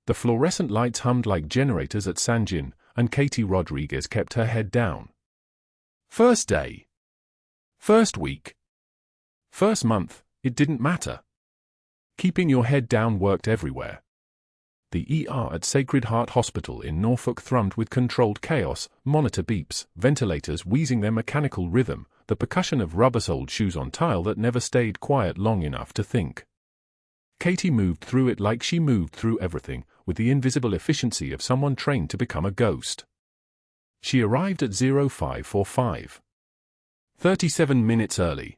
The fluorescent lights hummed like generators at San Gin, and Katie Rodriguez kept her head down. First day. First week. First month, it didn't matter. Keeping your head down worked everywhere. The ER at Sacred Heart Hospital in Norfolk thrummed with controlled chaos, monitor beeps, ventilators wheezing their mechanical rhythm, the percussion of rubber-soled shoes on tile that never stayed quiet long enough to think. Katie moved through it like she moved through everything, with the invisible efficiency of someone trained to become a ghost. She arrived at 0545. 37 minutes early.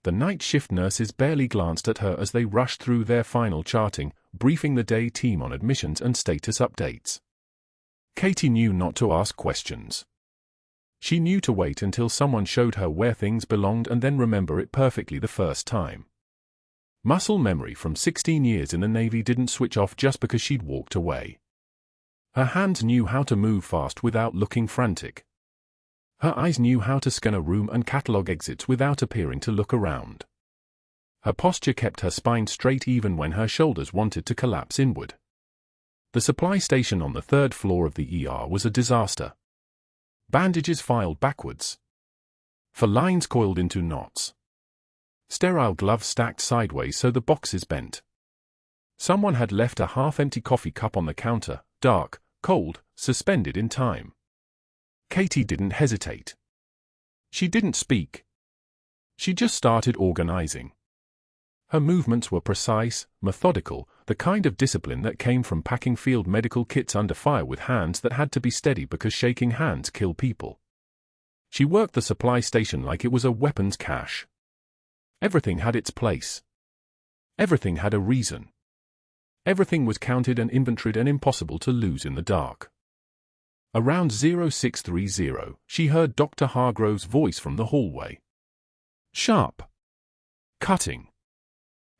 The night shift nurses barely glanced at her as they rushed through their final charting, briefing the day team on admissions and status updates. Katie knew not to ask questions. She knew to wait until someone showed her where things belonged and then remember it perfectly the first time. Muscle memory from 16 years in the Navy didn't switch off just because she'd walked away. Her hands knew how to move fast without looking frantic. Her eyes knew how to scan a room and catalog exits without appearing to look around. Her posture kept her spine straight even when her shoulders wanted to collapse inward. The supply station on the third floor of the ER was a disaster. Bandages filed backwards. For lines coiled into knots. Sterile gloves stacked sideways so the boxes bent. Someone had left a half-empty coffee cup on the counter, dark, cold, suspended in time. Katie didn't hesitate. She didn't speak. She just started organizing. Her movements were precise, methodical, the kind of discipline that came from packing field medical kits under fire with hands that had to be steady because shaking hands kill people. She worked the supply station like it was a weapons cache. Everything had its place. Everything had a reason. Everything was counted and inventoried and impossible to lose in the dark. Around 0630, she heard Dr. Hargrove's voice from the hallway. Sharp. Cutting.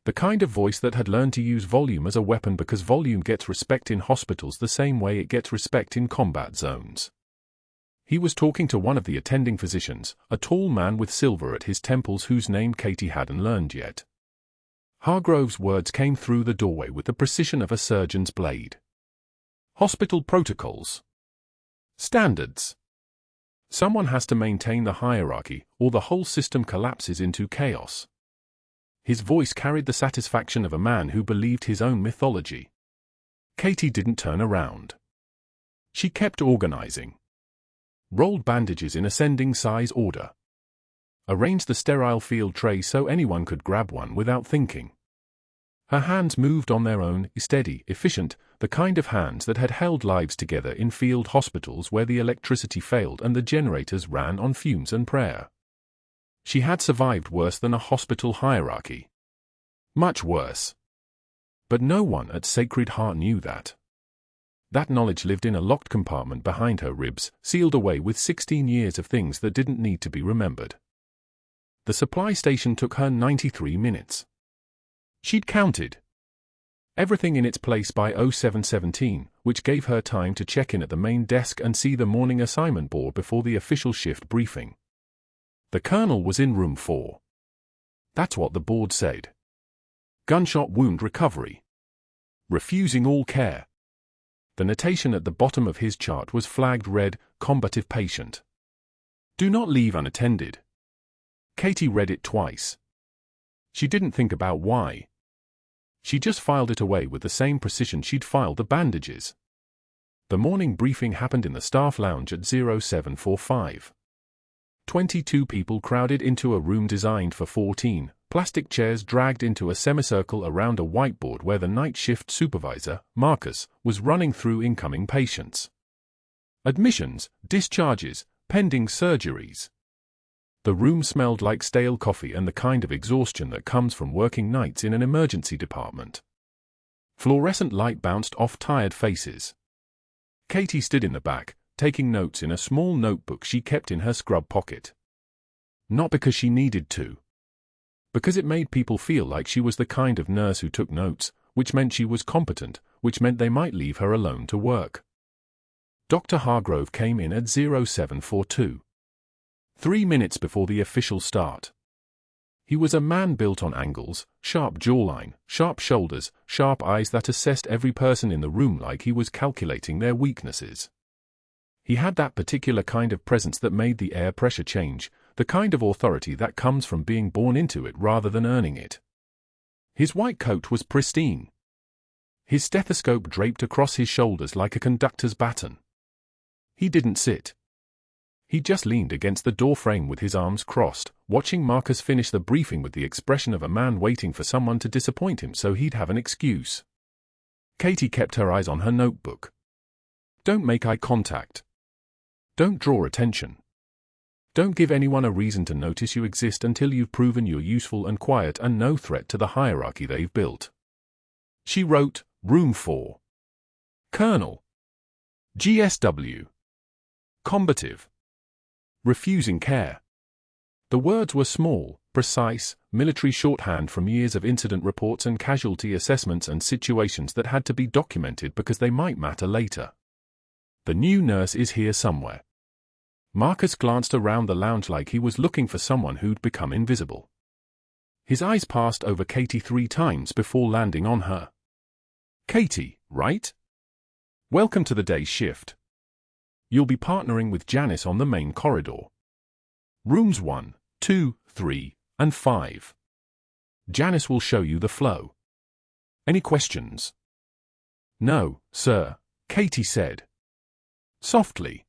The kind of voice that had learned to use volume as a weapon because volume gets respect in hospitals the same way it gets respect in combat zones. He was talking to one of the attending physicians, a tall man with silver at his temples whose name Katie hadn't learned yet. Hargrove's words came through the doorway with the precision of a surgeon's blade. Hospital protocols. Standards. Someone has to maintain the hierarchy, or the whole system collapses into chaos. His voice carried the satisfaction of a man who believed his own mythology. Katie didn't turn around. She kept organizing. Rolled bandages in ascending size order. Arranged the sterile field tray so anyone could grab one without thinking. Her hands moved on their own, steady, efficient, the kind of hands that had held lives together in field hospitals where the electricity failed and the generators ran on fumes and prayer. She had survived worse than a hospital hierarchy. Much worse. But no one at Sacred Heart knew that. That knowledge lived in a locked compartment behind her ribs, sealed away with 16 years of things that didn't need to be remembered. The supply station took her 93 minutes. She'd counted. Everything in its place by 0717, which gave her time to check in at the main desk and see the morning assignment board before the official shift briefing. The colonel was in room 4. That's what the board said. Gunshot wound recovery. Refusing all care. The notation at the bottom of his chart was flagged red, combative patient. Do not leave unattended. Katie read it twice. She didn't think about why. She just filed it away with the same precision she'd filed the bandages. The morning briefing happened in the staff lounge at 0745. 22 people crowded into a room designed for 14, plastic chairs dragged into a semicircle around a whiteboard where the night shift supervisor, Marcus, was running through incoming patients. Admissions, discharges, pending surgeries. The room smelled like stale coffee and the kind of exhaustion that comes from working nights in an emergency department. Fluorescent light bounced off tired faces. Katie stood in the back, taking notes in a small notebook she kept in her scrub pocket. Not because she needed to. Because it made people feel like she was the kind of nurse who took notes, which meant she was competent, which meant they might leave her alone to work. Dr. Hargrove came in at 0742. 3 minutes before the official start. He was a man built on angles, sharp jawline, sharp shoulders, sharp eyes that assessed every person in the room like he was calculating their weaknesses. He had that particular kind of presence that made the air pressure change, the kind of authority that comes from being born into it rather than earning it. His white coat was pristine. His stethoscope draped across his shoulders like a conductor's baton. He didn't sit. He just leaned against the doorframe with his arms crossed, watching Marcus finish the briefing with the expression of a man waiting for someone to disappoint him so he'd have an excuse. Katie kept her eyes on her notebook. Don't make eye contact. Don't draw attention. Don't give anyone a reason to notice you exist until you've proven you're useful and quiet and no threat to the hierarchy they've built. She wrote, Room 4. Colonel. GSW. Combative. Refusing care. The words were small, precise, military shorthand from years of incident reports and casualty assessments and situations that had to be documented because they might matter later. The new nurse is here somewhere. Marcus glanced around the lounge like he was looking for someone who'd become invisible. His eyes passed over Katie 3 times before landing on her. Katie, right? Welcome to the day shift. You'll be partnering with Janice on the main corridor. Rooms 1, 2, 3, and 5. Janice will show you the flow. Any questions? No, sir, Katie said. Softly.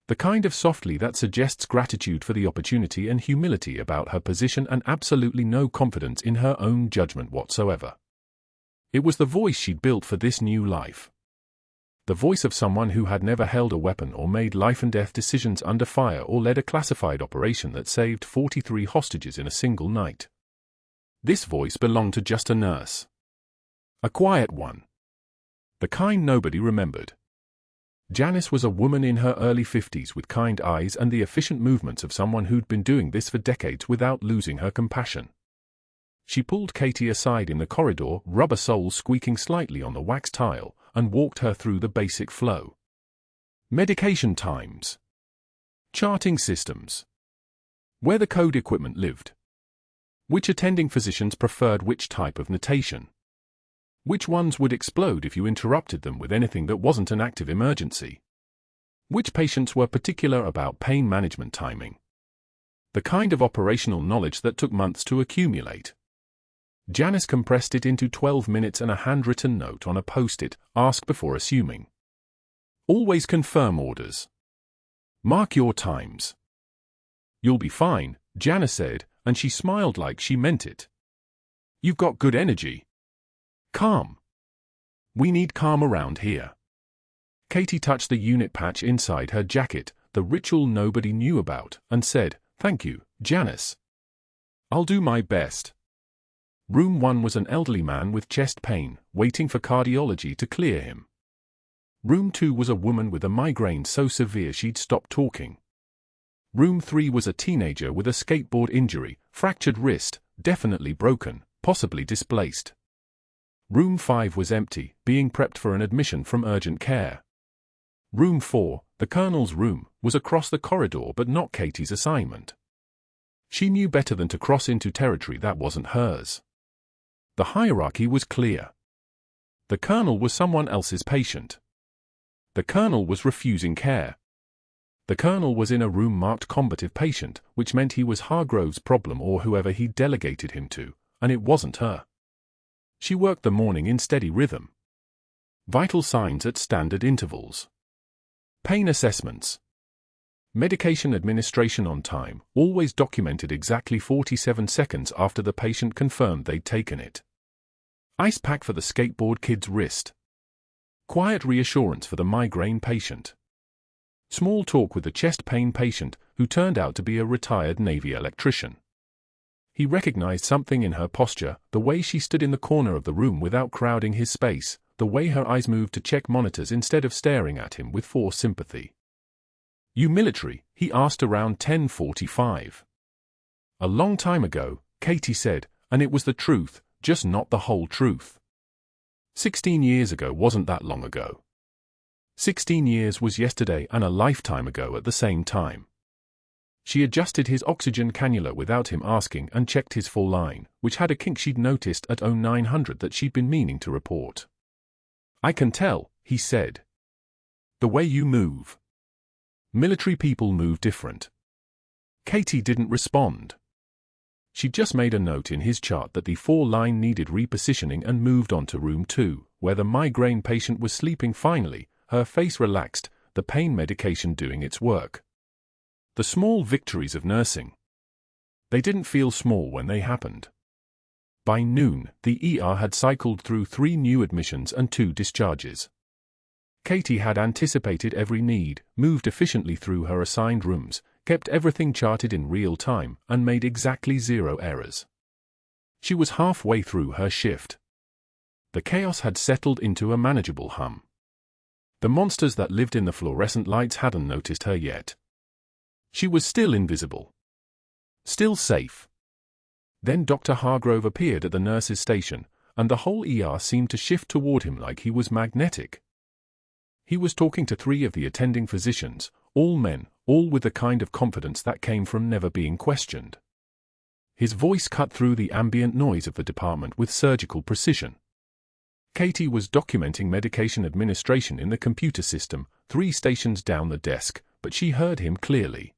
The kind of softly that suggests gratitude for the opportunity and humility about her position and absolutely no confidence in her own judgment whatsoever. It was the voice she'd built for this new life. The voice of someone who had never held a weapon or made life-and-death decisions under fire or led a classified operation that saved 43 hostages in a single night. This voice belonged to just a nurse. A quiet one. The kind nobody remembered. Janice was a woman in her early 50s with kind eyes and the efficient movements of someone who'd been doing this for decades without losing her compassion. She pulled Katie aside in the corridor, rubber soles squeaking slightly on the wax tile, and walked her through the basic flow. Medication times. Charting systems. Where the code equipment lived. Which attending physicians preferred which type of notation. Which ones would explode if you interrupted them with anything that wasn't an active emergency. Which patients were particular about pain management timing. The kind of operational knowledge that took months to accumulate. Janice compressed it into 12 minutes and a handwritten note on a post-it, ask before assuming. Always confirm orders. Mark your times. You'll be fine, Janice said, and she smiled like she meant it. You've got good energy. Calm. We need calm around here. Katie touched the unit patch inside her jacket, the ritual nobody knew about, and said, Thank you, Janice. I'll do my best. Room 1 was an elderly man with chest pain, waiting for cardiology to clear him. Room 2 was a woman with a migraine so severe she'd stopped talking. Room 3 was a teenager with a skateboard injury, fractured wrist, definitely broken, possibly displaced. Room 5 was empty, being prepped for an admission from urgent care. Room 4, the colonel's room, was across the corridor but not Katie's assignment. She knew better than to cross into territory that wasn't hers. The hierarchy was clear. The colonel was someone else's patient. The colonel was refusing care. The colonel was in a room marked combative patient, which meant he was Hargrove's problem or whoever he'd delegated him to, and it wasn't her. She worked the morning in steady rhythm. Vital signs at standard intervals. Pain assessments. Medication administration on time, always documented exactly 47 seconds after the patient confirmed they'd taken it. Ice pack for the skateboard kid's wrist. Quiet reassurance for the migraine patient. Small talk with the chest pain patient, who turned out to be a retired Navy electrician. He recognized something in her posture, the way she stood in the corner of the room without crowding his space, the way her eyes moved to check monitors instead of staring at him with forced sympathy. You military? He asked around 10:45. A long time ago, Katie said, and it was the truth, just not the whole truth. 16 years ago wasn't that long ago. 16 years was yesterday and a lifetime ago at the same time. She adjusted his oxygen cannula without him asking and checked his full line, which had a kink she'd noticed at 0900 that she'd been meaning to report. "I can tell," he said. "The way you move. Military people move different." Katie didn't respond. She just made a note in his chart that the 4-line needed repositioning and moved on to room 2, where the migraine patient was sleeping finally, her face relaxed, the pain medication doing its work. The small victories of nursing. They didn't feel small when they happened. By noon, the ER had cycled through 3 new admissions and 2 discharges. Katie had anticipated every need, moved efficiently through her assigned rooms, kept everything charted in real time, and made exactly 0 errors. She was halfway through her shift. The chaos had settled into a manageable hum. The monsters that lived in the fluorescent lights hadn't noticed her yet. She was still invisible. Still safe. Then Dr. Hargrove appeared at the nurse's station, and the whole ER seemed to shift toward him like he was magnetic. He was talking to 3 of the attending physicians, all men, all with the kind of confidence that came from never being questioned. His voice cut through the ambient noise of the department with surgical precision. Katie was documenting medication administration in the computer system, 3 stations down the desk, but she heard him clearly.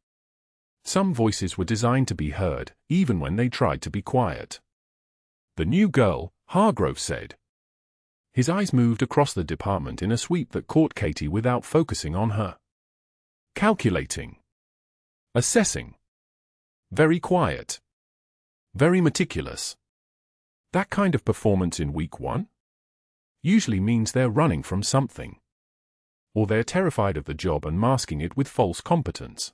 Some voices were designed to be heard, even when they tried to be quiet. "The new girl," Hargrove said. His eyes moved across the department in a sweep that caught Katie without focusing on her. Calculating. Assessing. Very quiet. Very meticulous. That kind of performance in week 1? Usually means they're running from something. Or they're terrified of the job and masking it with false competence.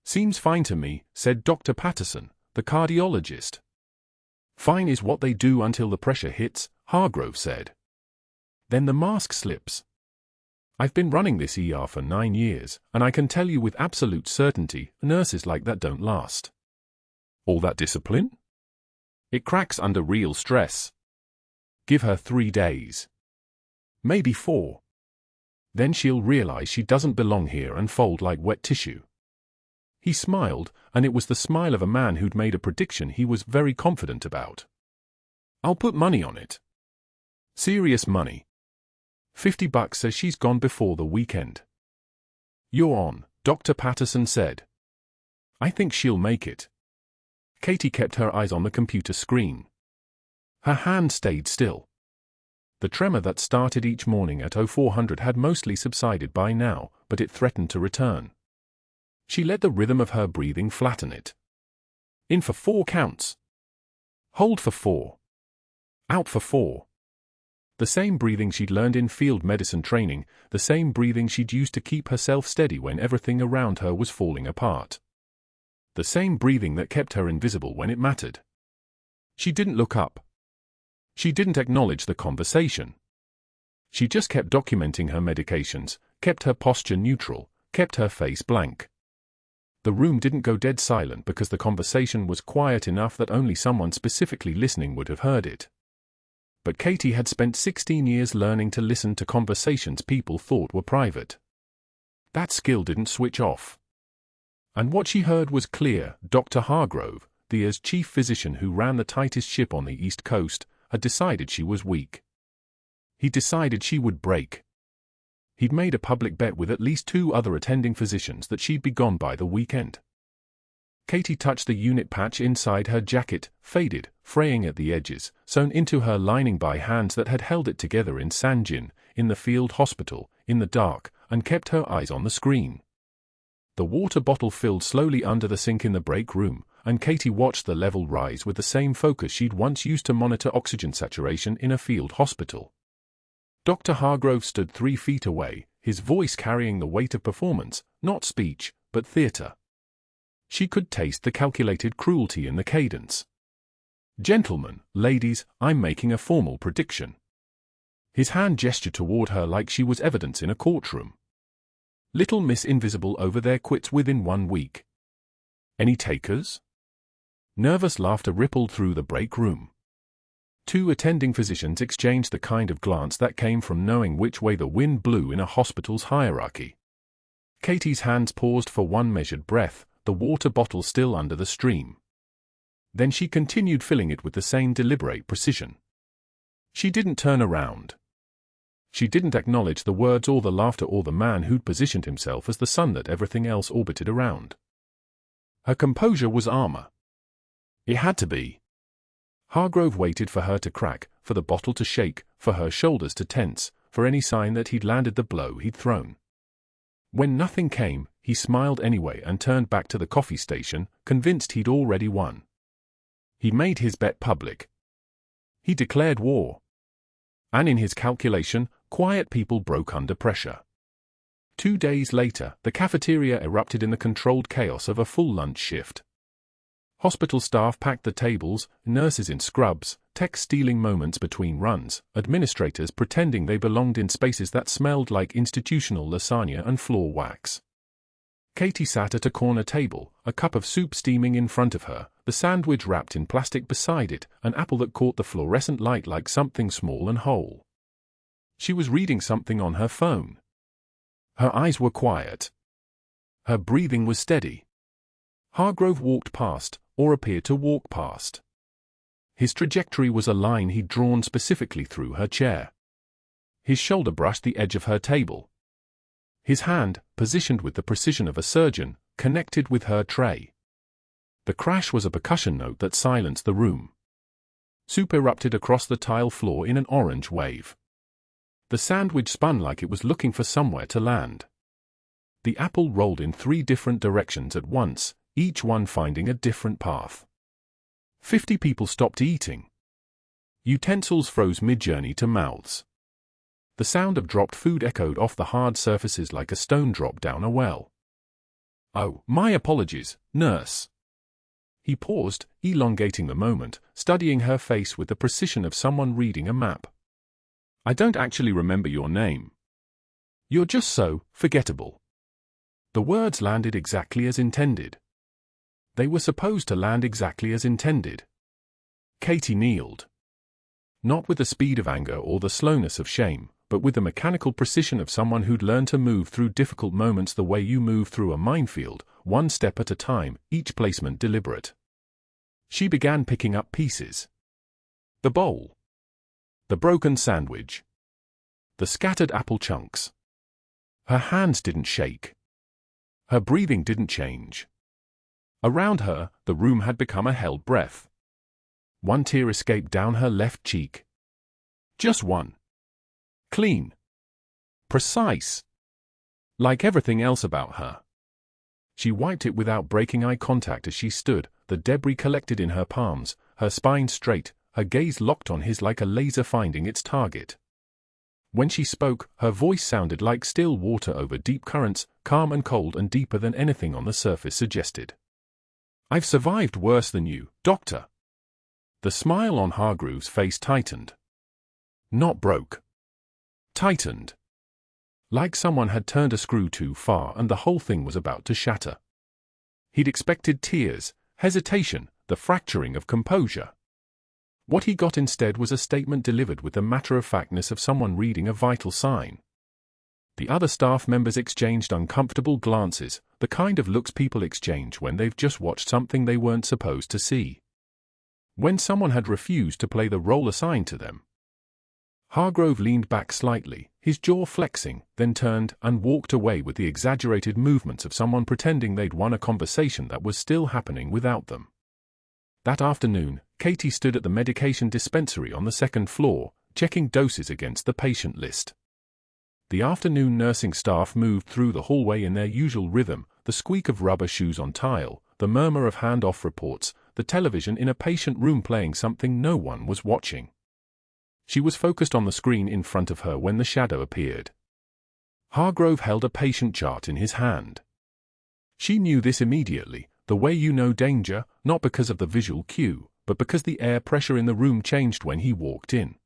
"Seems fine to me," said Dr. Patterson, the cardiologist. "Fine is what they do until the pressure hits," Hargrove said. Then the mask slips. "I've been running this ER for 9 years, and I can tell you with absolute certainty, nurses like that don't last. All that discipline? It cracks under real stress. Give her 3 days. Maybe 4. Then she'll realize she doesn't belong here and fold like wet tissue." He smiled, and it was the smile of a man who'd made a prediction he was very confident about. "I'll put money on it. Serious money. $50 says she's gone before the weekend." "You're on," Dr. Patterson said. "I think she'll make it." Katie kept her eyes on the computer screen. Her hand stayed still. The tremor that started each morning at 0400 had mostly subsided by now, but it threatened to return. She let the rhythm of her breathing flatten it. In for 4 counts. Hold for 4. Out for 4. The same breathing she'd learned in field medicine training, the same breathing she'd used to keep herself steady when everything around her was falling apart. The same breathing that kept her invisible when it mattered. She didn't look up. She didn't acknowledge the conversation. She just kept documenting her medications, kept her posture neutral, kept her face blank. The room didn't go dead silent because the conversation was quiet enough that only someone specifically listening would have heard it. But Katie had spent 16 years learning to listen to conversations people thought were private. That skill didn't switch off. And what she heard was clear. Dr. Hargrove, the ER's chief physician who ran the tightest ship on the East Coast, had decided she was weak. He decided she would break. He'd made a public bet with at least 2 other attending physicians that she'd be gone by the weekend. Katie touched the unit patch inside her jacket, faded, fraying at the edges, sewn into her lining by hands that had held it together in Sanjin, in the field hospital, in the dark, and kept her eyes on the screen. The water bottle filled slowly under the sink in the break room, and Katie watched the level rise with the same focus she'd once used to monitor oxygen saturation in a field hospital. Dr. Hargrove stood 3 feet away, his voice carrying the weight of performance, not speech, but theater. She could taste the calculated cruelty in the cadence. "Gentlemen, ladies, I'm making a formal prediction." His hand gestured toward her like she was evidence in a courtroom. "Little Miss Invisible over there quits within 1 week. Any takers?" Nervous laughter rippled through the break room. 2 attending physicians exchanged the kind of glance that came from knowing which way the wind blew in a hospital's hierarchy. Katie's hands paused for one measured breath, the water bottle still under the stream. Then she continued filling it with the same deliberate precision. She didn't turn around. She didn't acknowledge the words or the laughter or the man who'd positioned himself as the sun that everything else orbited around. Her composure was armor. It had to be. Hargrove waited for her to crack, for the bottle to shake, for her shoulders to tense, for any sign that he'd landed the blow he'd thrown. When nothing came, he smiled anyway and turned back to the coffee station, convinced he'd already won. He made his bet public. He declared war. And in his calculation, quiet people broke under pressure. 2 days later, the cafeteria erupted in the controlled chaos of a full lunch shift. Hospital staff packed the tables, nurses in scrubs, techs stealing moments between runs, administrators pretending they belonged in spaces that smelled like institutional lasagna and floor wax. Katie sat at a corner table, a cup of soup steaming in front of her, the sandwich wrapped in plastic beside it, an apple that caught the fluorescent light like something small and whole. She was reading something on her phone. Her eyes were quiet. Her breathing was steady. Hargrove walked past, or appeared to walk past. His trajectory was a line he'd drawn specifically through her chair. His shoulder brushed the edge of her table. His hand, positioned with the precision of a surgeon, connected with her tray. The crash was a percussion note that silenced the room. Soup erupted across the tile floor in an orange wave. The sandwich spun like it was looking for somewhere to land. The apple rolled in 3 different directions at once, each one finding a different path. 50 people stopped eating. Utensils froze mid-journey to mouths. The sound of dropped food echoed off the hard surfaces like a stone drop down a well. "Oh, my apologies, nurse." He paused, elongating the moment, studying her face with the precision of someone reading a map. "I don't actually remember your name. You're just so forgettable." The words landed exactly as intended. They were supposed to land exactly as intended. Katie kneeled. Not with the speed of anger or the slowness of shame, but with the mechanical precision of someone who'd learned to move through difficult moments the way you move through a minefield, one step at a time, each placement deliberate. She began picking up pieces. The bowl. The broken sandwich. The scattered apple chunks. Her hands didn't shake. Her breathing didn't change. Around her, the room had become a held breath. One tear escaped down her left cheek. Just one. Clean. Precise. Like everything else about her. She wiped it without breaking eye contact as she stood, the debris collected in her palms, her spine straight, her gaze locked on his like a laser finding its target. When she spoke, her voice sounded like still water over deep currents, calm and cold and deeper than anything on the surface suggested. "I've survived worse than you, doctor." The smile on Hargrove's face tightened. Not broke. Tightened. Like someone had turned a screw too far and the whole thing was about to shatter. He'd expected tears, hesitation, the fracturing of composure. What he got instead was a statement delivered with the matter-of-factness of someone reading a vital sign. The other staff members exchanged uncomfortable glances, the kind of looks people exchange when they've just watched something they weren't supposed to see. When someone had refused to play the role assigned to them. Hargrove leaned back slightly, his jaw flexing, then turned and walked away with the exaggerated movements of someone pretending they'd won a conversation that was still happening without them. That afternoon, Katie stood at the medication dispensary on the 2nd floor, checking doses against the patient list. The afternoon nursing staff moved through the hallway in their usual rhythm, the squeak of rubber shoes on tile, the murmur of handoff reports, the television in a patient room playing something no one was watching. She was focused on the screen in front of her when the shadow appeared. Hargrove held a patient chart in his hand. She knew this immediately, the way you know danger, not because of the visual cue, but because the air pressure in the room changed when he walked in.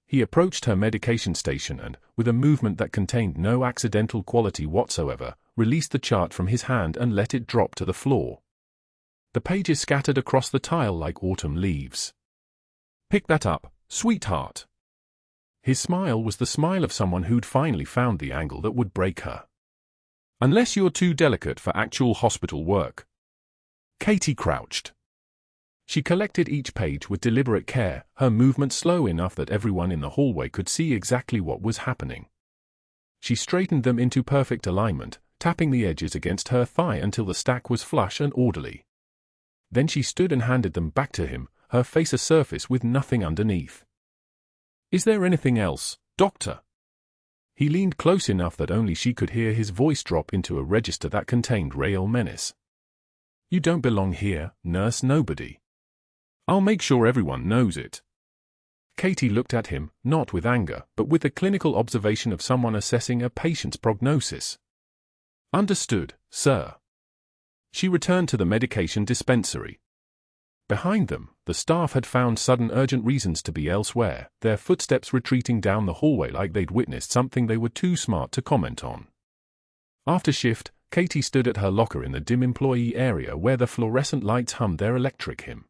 He approached her medication station and, with a movement that contained no accidental quality whatsoever, released the chart from his hand and let it drop to the floor. The pages scattered across the tile like autumn leaves. "Pick that up, sweetheart." His smile was the smile of someone who'd finally found the angle that would break her. Unless you're too delicate for actual hospital work. Katie crouched. She collected each page with deliberate care, her movements slow enough that everyone in the hallway could see exactly what was happening. She straightened them into perfect alignment, tapping the edges against her thigh until the stack was flush and orderly. Then she stood and handed them back to him, her face a surface with nothing underneath. "Is there anything else, Doctor?" He leaned close enough that only she could hear his voice drop into a register that contained real menace. "You don't belong here, Nurse Nobody. I'll make sure everyone knows it." Katie looked at him, not with anger, but with the clinical observation of someone assessing a patient's prognosis. "Understood, sir." She returned to the medication dispensary. Behind them, the staff had found sudden urgent reasons to be elsewhere, their footsteps retreating down the hallway like they'd witnessed something they were too smart to comment on. After shift, Katie stood at her locker in the dim employee area where the fluorescent lights hummed their electric hymn.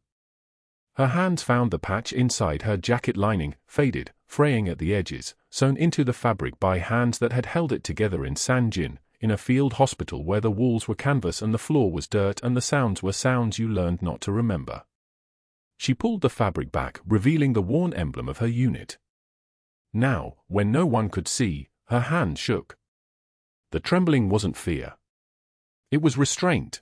Her hands found the patch inside her jacket lining, faded, fraying at the edges, sewn into the fabric by hands that had held it together in Sanjin, in a field hospital where the walls were canvas and the floor was dirt and the sounds were sounds you learned not to remember. She pulled the fabric back, revealing the worn emblem of her unit. Now, when no one could see, her hand shook. The trembling wasn't fear. It was restraint.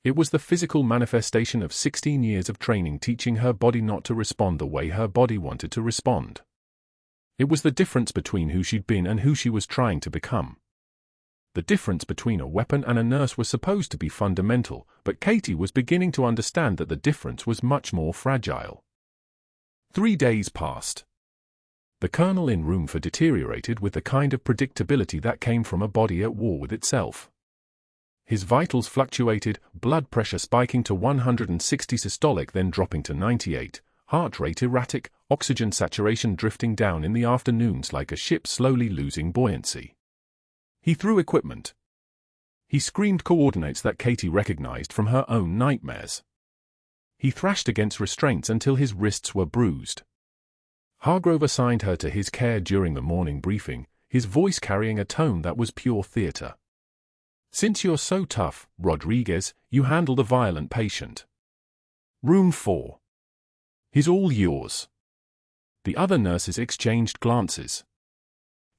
It was the physical manifestation of 16 years of training teaching her body not to respond the way her body wanted to respond. It was the difference between who she'd been and who she was trying to become. The difference between a weapon and a nurse was supposed to be fundamental, but Katie was beginning to understand that the difference was much more fragile. 3 days passed. The colonel in room 4 deteriorated with the kind of predictability that came from a body at war with itself. His vitals fluctuated, blood pressure spiking to 160 systolic then dropping to 98, heart rate erratic, oxygen saturation drifting down in the afternoons like a ship slowly losing buoyancy. He threw equipment. He screamed coordinates that Katie recognized from her own nightmares. He thrashed against restraints until his wrists were bruised. Hargrove assigned her to his care during the morning briefing, his voice carrying a tone that was pure theater. "Since you're so tough, Rodriguez, you handle the violent patient. Room 4. He's all yours." The other nurses exchanged glances.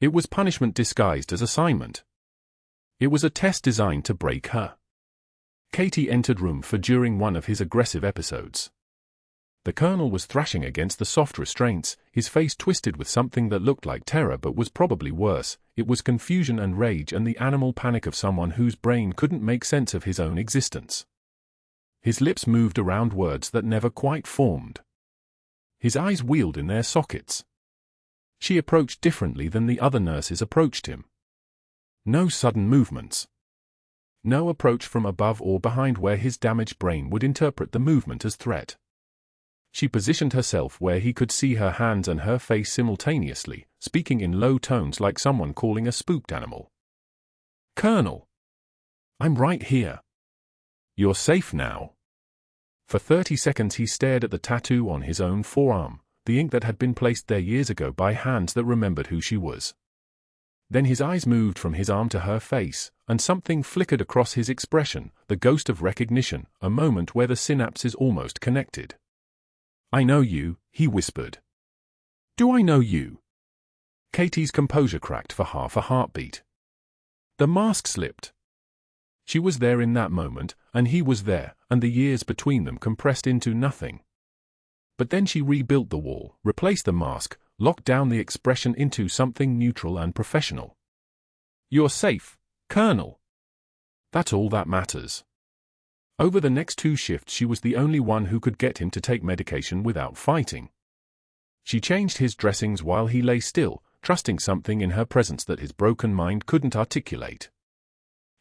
It was punishment disguised as assignment. It was a test designed to break her. Katie entered room 4 during one of his aggressive episodes. The colonel was thrashing against the soft restraints, his face twisted with something that looked like terror but was probably worse. It was confusion and rage and the animal panic of someone whose brain couldn't make sense of his own existence. His lips moved around words that never quite formed. His eyes wheeled in their sockets. She approached differently than the other nurses approached him. No sudden movements. No approach from above or behind where his damaged brain would interpret the movement as threat. She positioned herself where he could see her hands and her face simultaneously, speaking in low tones like someone calling a spooked animal. "Colonel. I'm right here. You're safe now." For 30 seconds he stared at the tattoo on his own forearm, the ink that had been placed there years ago by hands that remembered who she was. Then his eyes moved from his arm to her face, and something flickered across his expression, the ghost of recognition, a moment where the synapses almost connected. "I know you," he whispered. "Do I know you?" Katie's composure cracked for half a heartbeat. The mask slipped. She was there in that moment, and he was there, and the years between them compressed into nothing. But then she rebuilt the wall, replaced the mask, locked down the expression into something neutral and professional. "You're safe, Colonel. That's all that matters." Over the next 2 shifts she was the only one who could get him to take medication without fighting. She changed his dressings while he lay still, trusting something in her presence that his broken mind couldn't articulate.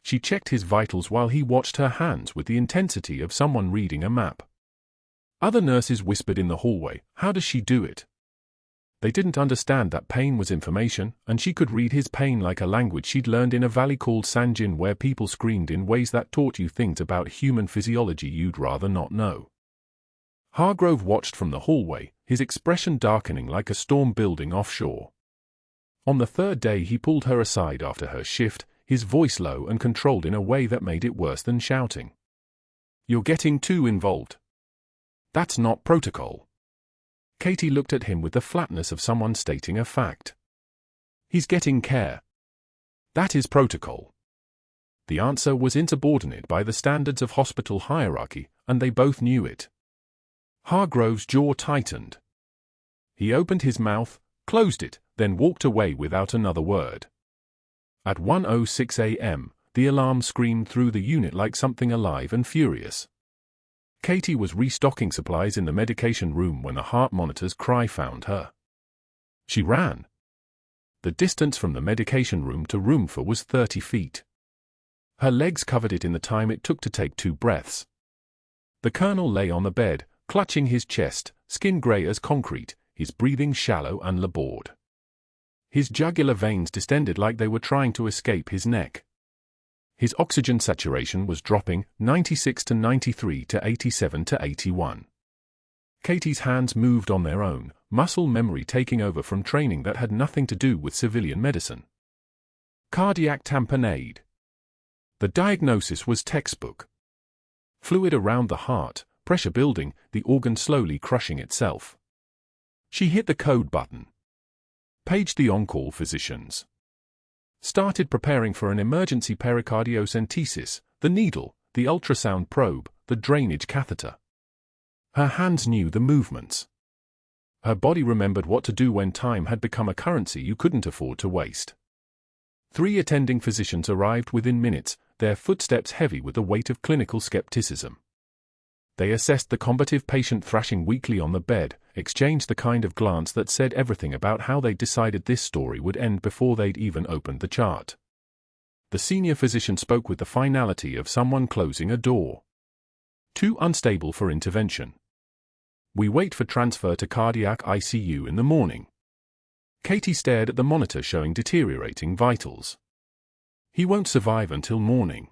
She checked his vitals while he watched her hands with the intensity of someone reading a map. Other nurses whispered in the hallway, "How does she do it?" They didn't understand that pain was information, and she could read his pain like a language she'd learned in a valley called Sanjin where people screamed in ways that taught you things about human physiology you'd rather not know. Hargrove watched from the hallway, his expression darkening like a storm building offshore. On the 3rd day he pulled her aside after her shift, his voice low and controlled in a way that made it worse than shouting. "You're getting too involved. That's not protocol." Katie looked at him with the flatness of someone stating a fact. "He's getting care. That is protocol." The answer was insubordinate by the standards of hospital hierarchy, and they both knew it. Hargrove's jaw tightened. He opened his mouth, closed it, then walked away without another word. At 1:06 a.m., the alarm screamed through the unit like something alive and furious. Katie was restocking supplies in the medication room when the heart monitor's cry found her. She ran. The distance from the medication room to room 4 was 30 feet. Her legs covered it in the time it took to take 2 breaths. The colonel lay on the bed, clutching his chest, skin grey as concrete, his breathing shallow and labored. His jugular veins distended like they were trying to escape his neck. His oxygen saturation was dropping, 96 to 93 to 87 to 81. Katie's hands moved on their own, muscle memory taking over from training that had nothing to do with civilian medicine. Cardiac tamponade. The diagnosis was textbook. Fluid around the heart, pressure building, the organ slowly crushing itself. She hit the code button. Paged the on-call physicians. Started preparing for an emergency pericardiocentesis, the needle, the ultrasound probe, the drainage catheter. Her hands knew the movements. Her body remembered what to do when time had become a currency you couldn't afford to waste. 3 attending physicians arrived within minutes, their footsteps heavy with the weight of clinical skepticism. They assessed the combative patient thrashing weakly on the bed, exchanged the kind of glance that said everything about how they decided this story would end before they'd even opened the chart. The senior physician spoke with the finality of someone closing a door. "Too unstable for intervention. We wait for transfer to cardiac ICU in the morning." Katie stared at the monitor showing deteriorating vitals. "He won't survive until morning."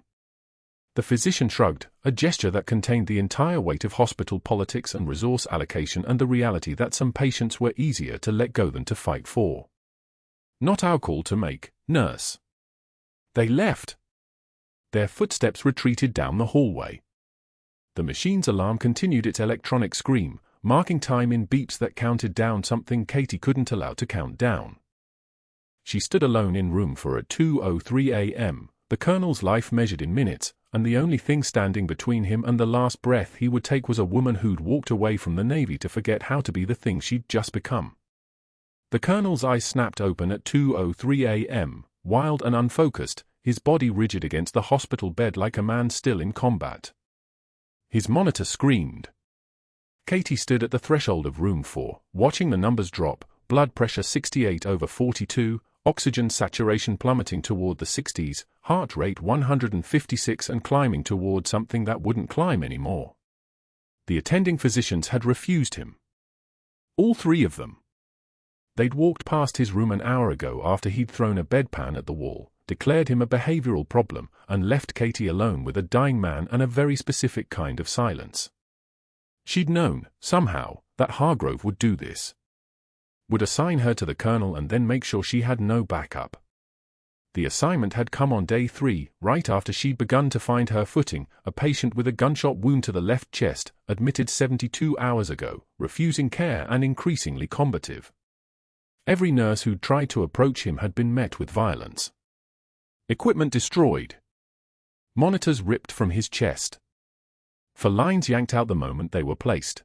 The physician shrugged, a gesture that contained the entire weight of hospital politics and resource allocation and the reality that some patients were easier to let go than to fight for. "Not our call to make, nurse." They left. Their footsteps retreated down the hallway. The machine's alarm continued its electronic scream, marking time in beeps that counted down something Katie couldn't allow to count down. She stood alone in room 4 at 2:03 a.m., the colonel's life measured in minutes, and the only thing standing between him and the last breath he would take was a woman who'd walked away from the Navy to forget how to be the thing she'd just become. The colonel's eyes snapped open at 2:03 a.m., wild and unfocused, his body rigid against the hospital bed like a man still in combat. His monitor screamed. Katie stood at the threshold of room 4, watching the numbers drop, blood pressure 68/42, oxygen saturation plummeting toward the 60s, heart rate 156 and climbing toward something that wouldn't climb anymore. The attending physicians had refused him. All 3 of them. They'd walked past his room an hour ago after he'd thrown a bedpan at the wall, declared him a behavioral problem, and left Katie alone with a dying man and a very specific kind of silence. She'd known, somehow, that Hargrove would do this. Would assign her to the colonel and then make sure she had no backup. The assignment had come on day 3, right after she'd begun to find her footing, a patient with a gunshot wound to the left chest, admitted 72 hours ago, refusing care and increasingly combative. Every nurse who'd tried to approach him had been met with violence. Equipment destroyed. Monitors ripped from his chest. For lines yanked out the moment they were placed.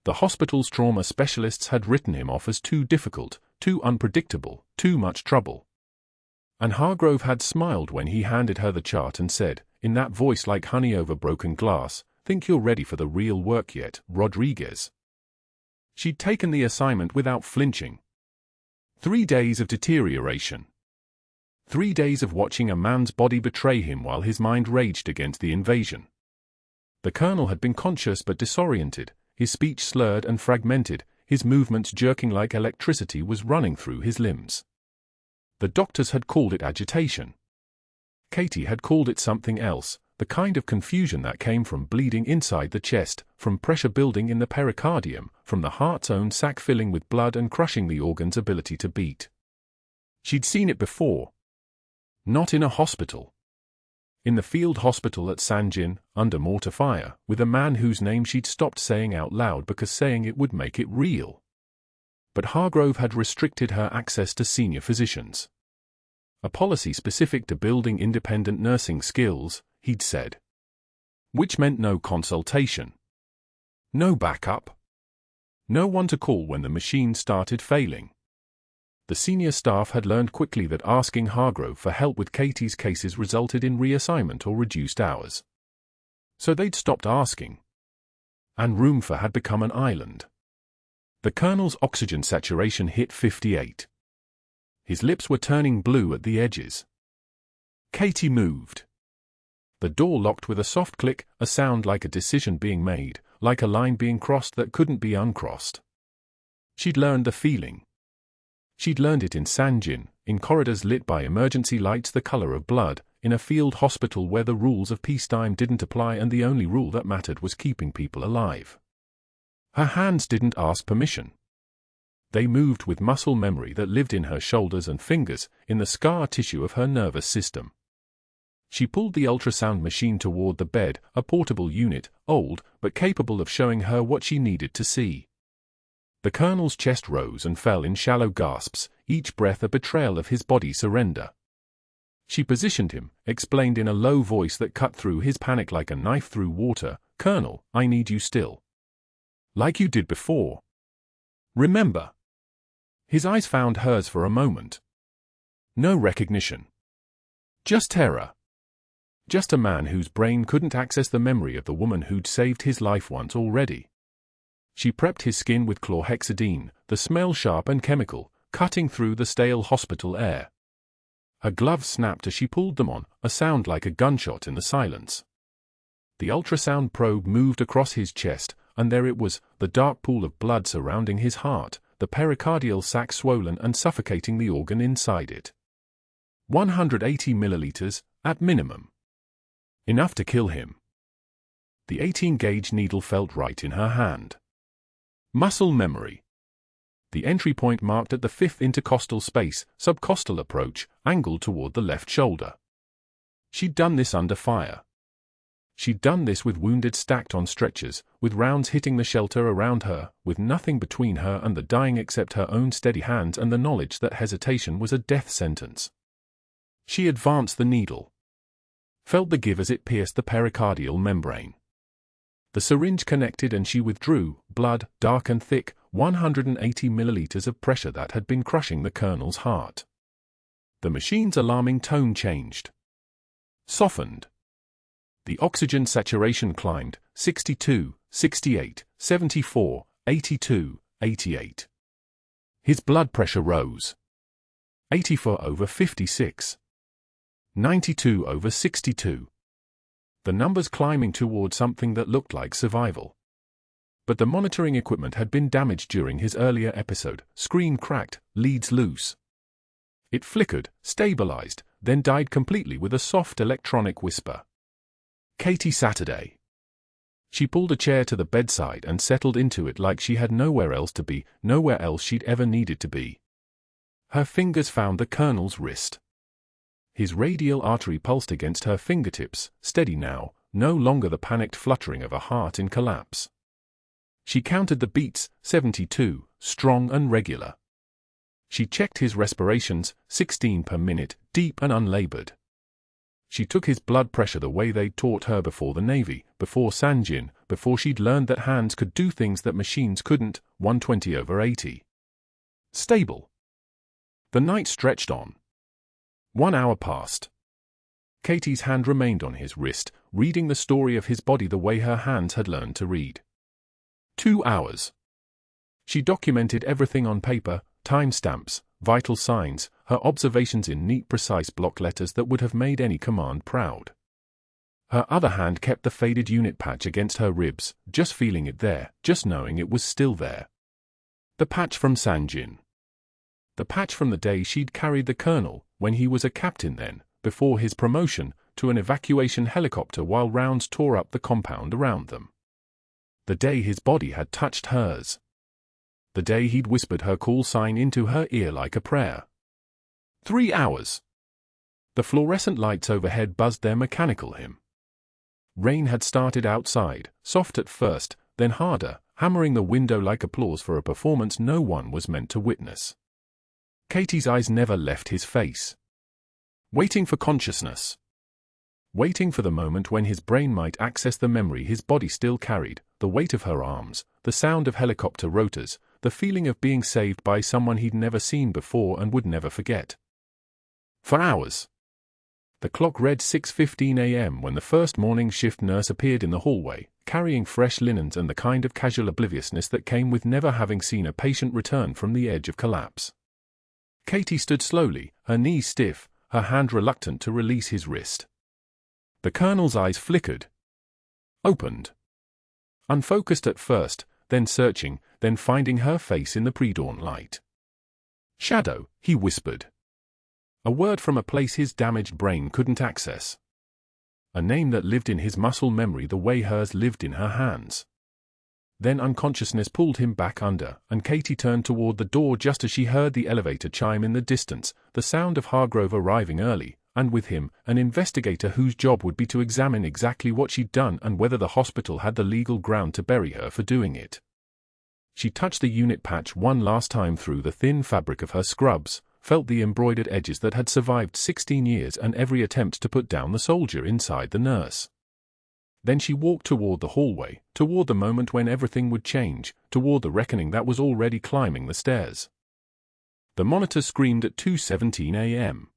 The hospital's trauma specialists had written him off as too difficult, too unpredictable, too much trouble. And Hargrove had smiled when he handed her the chart and said, in that voice like honey over broken glass, "Think you're ready for the real work yet, Rodriguez?" She'd taken the assignment without flinching. 3 days of deterioration. 3 days of watching a man's body betray him while his mind raged against the invasion. The colonel had been conscious but disoriented, his speech slurred and fragmented, his movements jerking like electricity was running through his limbs. The doctors had called it agitation. Katie had called it something else, the kind of confusion that came from bleeding inside the chest, from pressure building in the pericardium, from the heart's own sac filling with blood and crushing the organ's ability to beat. She'd seen it before. Not in a hospital. In the field hospital at Sanjin, under mortar fire, with a man whose name she'd stopped saying out loud because saying it would make it real. But Hargrove had restricted her access to senior physicians. A policy specific to building independent nursing skills, he'd said. Which meant no consultation. No backup. No one to call when the machine started failing. The senior staff had learned quickly that asking Hargrove for help with Katie's cases resulted in reassignment or reduced hours. So they'd stopped asking. And Roomfor had become an island. The colonel's oxygen saturation hit 58. His lips were turning blue at the edges. Katie moved. The door locked with a soft click, a sound like a decision being made, like a line being crossed that couldn't be uncrossed. She'd learned the feeling. She'd learned it in Sanjin, in corridors lit by emergency lights the color of blood, in a field hospital where the rules of peacetime didn't apply and the only rule that mattered was keeping people alive. Her hands didn't ask permission. They moved with muscle memory that lived in her shoulders and fingers, in the scar tissue of her nervous system. She pulled the ultrasound machine toward the bed, a portable unit, old, but capable of showing her what she needed to see. The colonel's chest rose and fell in shallow gasps, each breath a betrayal of his body's surrender. She positioned him, explained in a low voice that cut through his panic like a knife through water, "Colonel, I need you still. Like you did before. Remember?" His eyes found hers for a moment. No recognition. Just terror. Just a man whose brain couldn't access the memory of the woman who'd saved his life once already. She prepped his skin with chlorhexidine, the smell sharp and chemical, cutting through the stale hospital air. Her gloves snapped as she pulled them on, a sound like a gunshot in the silence. The ultrasound probe moved across his chest, and there it was, the dark pool of blood surrounding his heart, the pericardial sac swollen and suffocating the organ inside it. 180 milliliters, at minimum. Enough to kill him. The 18-gauge needle felt right in her hand. Muscle memory. The entry point marked at the 5th intercostal space, subcostal approach, angled toward the left shoulder. She'd done this under fire. She'd done this with wounded stacked on stretchers, with rounds hitting the shelter around her, with nothing between her and the dying except her own steady hands and the knowledge that hesitation was a death sentence. She advanced the needle. Felt the give as it pierced the pericardial membrane. The syringe connected and she withdrew, blood, dark and thick, 180 milliliters of pressure that had been crushing the colonel's heart. The machine's alarming tone changed. Softened. The oxygen saturation climbed, 62, 68, 74, 82, 88. His blood pressure rose. 84/56. 92/62. The numbers climbing toward something that looked like survival. But the monitoring equipment had been damaged during his earlier episode, screen cracked, leads loose. It flickered, stabilized, then died completely with a soft electronic whisper. Katie Saturday. She pulled a chair to the bedside and settled into it like she had nowhere else to be, nowhere else she'd ever needed to be. Her fingers found the colonel's wrist. His radial artery pulsed against her fingertips, steady now, no longer the panicked fluttering of a heart in collapse. She counted the beats, 72, strong and regular. She checked his respirations, 16 per minute, deep and unlabored. She took his blood pressure the way they'd taught her before the Navy, before Sanjin, before she'd learned that hands could do things that machines couldn't, 120/80. Stable. The night stretched on. 1 hour passed. Katie's hand remained on his wrist, reading the story of his body the way her hands had learned to read. 2 hours. She documented everything on paper, timestamps, vital signs, her observations in neat precise block letters that would have made any command proud. Her other hand kept the faded unit patch against her ribs, just feeling it there, just knowing it was still there. The patch from Sanjin. The patch from the day she'd carried the colonel, when he was a captain then, before his promotion, to an evacuation helicopter while rounds tore up the compound around them. The day his body had touched hers. The day he'd whispered her call sign into her ear like a prayer. 3 hours. The fluorescent lights overhead buzzed their mechanical hymn. Rain had started outside, soft at first, then harder, hammering the window like applause for a performance no one was meant to witness. Katie's eyes never left his face. Waiting for consciousness. Waiting for the moment when his brain might access the memory his body still carried, the weight of her arms, the sound of helicopter rotors, the feeling of being saved by someone he'd never seen before and would never forget. For hours. The clock read 6:15 a.m. when the first morning shift nurse appeared in the hallway, carrying fresh linens and the kind of casual obliviousness that came with never having seen a patient return from the edge of collapse. Katie stood slowly, her knees stiff, her hand reluctant to release his wrist. The colonel's eyes flickered. Opened. Unfocused at first, then searching, then finding her face in the pre-dawn light. "Shadow," he whispered. A word from a place his damaged brain couldn't access. A name that lived in his muscle memory the way hers lived in her hands. Then unconsciousness pulled him back under, and Katie turned toward the door just as she heard the elevator chime in the distance, the sound of Hargrove arriving early, and with him, an investigator whose job would be to examine exactly what she'd done and whether the hospital had the legal ground to bury her for doing it. She touched the unit patch one last time through the thin fabric of her scrubs, felt the embroidered edges that had survived 16 years and every attempt to put down the soldier inside the nurse. Then she walked toward the hallway, toward the moment when everything would change, toward the reckoning that was already climbing the stairs. The monitor screamed at 2:17 a.m.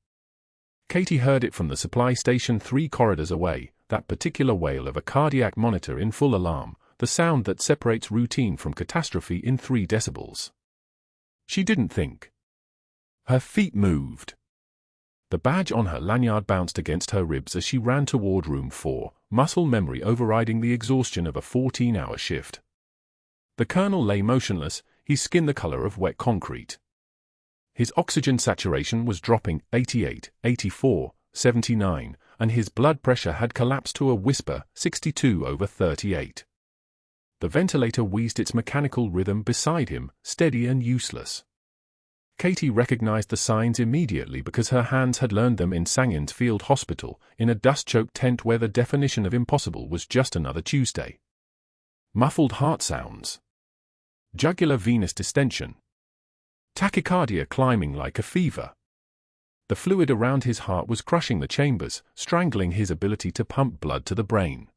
Katie heard it from the supply station 3 corridors away, that particular wail of a cardiac monitor in full alarm, the sound that separates routine from catastrophe in 3 decibels. She didn't think. Her feet moved. The badge on her lanyard bounced against her ribs as she ran toward room 4, muscle memory overriding the exhaustion of a 14-hour shift. The colonel lay motionless, his skin the color of wet concrete. His oxygen saturation was dropping 88, 84, 79, and his blood pressure had collapsed to a whisper 62/38. The ventilator wheezed its mechanical rhythm beside him, steady and useless. Katie recognized the signs immediately because her hands had learned them in Sangin's Field Hospital, in a dust-choked tent where the definition of impossible was just another Tuesday. Muffled heart sounds. Jugular venous distension. Tachycardia climbing like a fever. The fluid around his heart was crushing the chambers, strangling his ability to pump blood to the brain.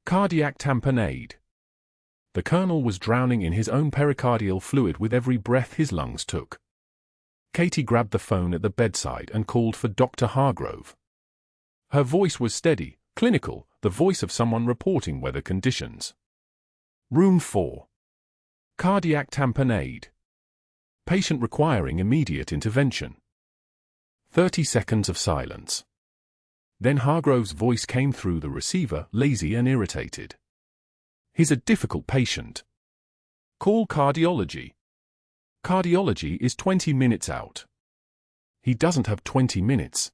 Cardiac tamponade. The colonel was drowning in his own pericardial fluid with every breath his lungs took. Katie grabbed the phone at the bedside and called for Dr. Hargrove. Her voice was steady, clinical, the voice of someone reporting weather conditions. Room 4. Cardiac tamponade. Patient requiring immediate intervention. 30 seconds of silence. Then Hargrove's voice came through the receiver, lazy and irritated. "He's a difficult patient. Call cardiology. Cardiology is 20 minutes out. He doesn't have 20 minutes.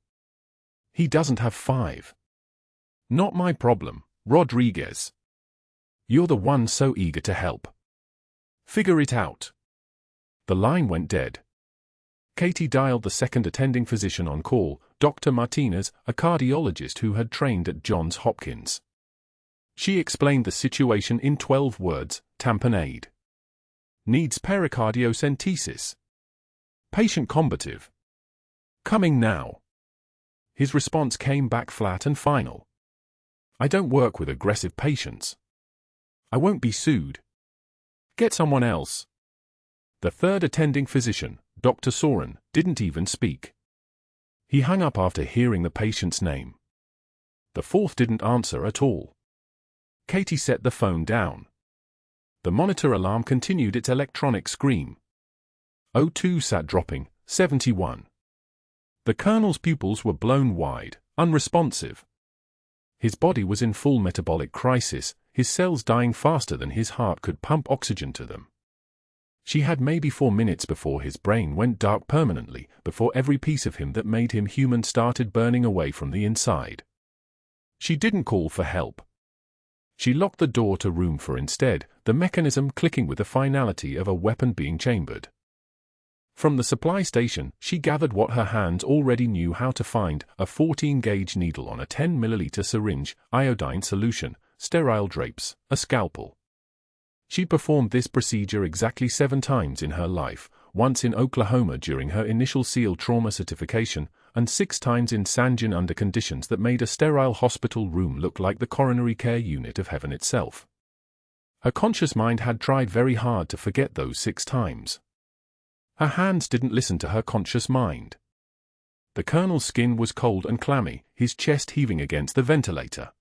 He doesn't have 5. Not my problem, Rodriguez. You're the one so eager to help. Figure it out." The line went dead. Katie dialed the second attending physician on call, Dr. Martinez, a cardiologist who had trained at Johns Hopkins. She explained the situation in 12 words: tamponade. Needs pericardiocentesis. Patient combative. Coming now. His response came back flat and final. "I don't work with aggressive patients. I won't be sued. Get someone else." The third attending physician, Dr. Soren, didn't even speak. He hung up after hearing the patient's name. The fourth didn't answer at all. Katie set the phone down. The monitor alarm continued its electronic scream. 02 sat dropping, 71. The colonel's pupils were blown wide, unresponsive. His body was in full metabolic crisis, his cells dying faster than his heart could pump oxygen to them. She had maybe 4 minutes before his brain went dark permanently, before every piece of him that made him human started burning away from the inside. She didn't call for help. She locked the door to room 4 instead, the mechanism clicking with the finality of a weapon being chambered. From the supply station, she gathered what her hands already knew how to find: a 14-gauge needle on a 10 milliliter syringe, iodine solution, sterile drapes, a scalpel. She performed this procedure exactly 7 times in her life, once in Oklahoma during her initial SEAL trauma certification, and 6 times in Sanjin under conditions that made a sterile hospital room look like the coronary care unit of heaven itself. Her conscious mind had tried very hard to forget those 6 times. Her hands didn't listen to her conscious mind. The colonel's skin was cold and clammy, his chest heaving against the ventilator.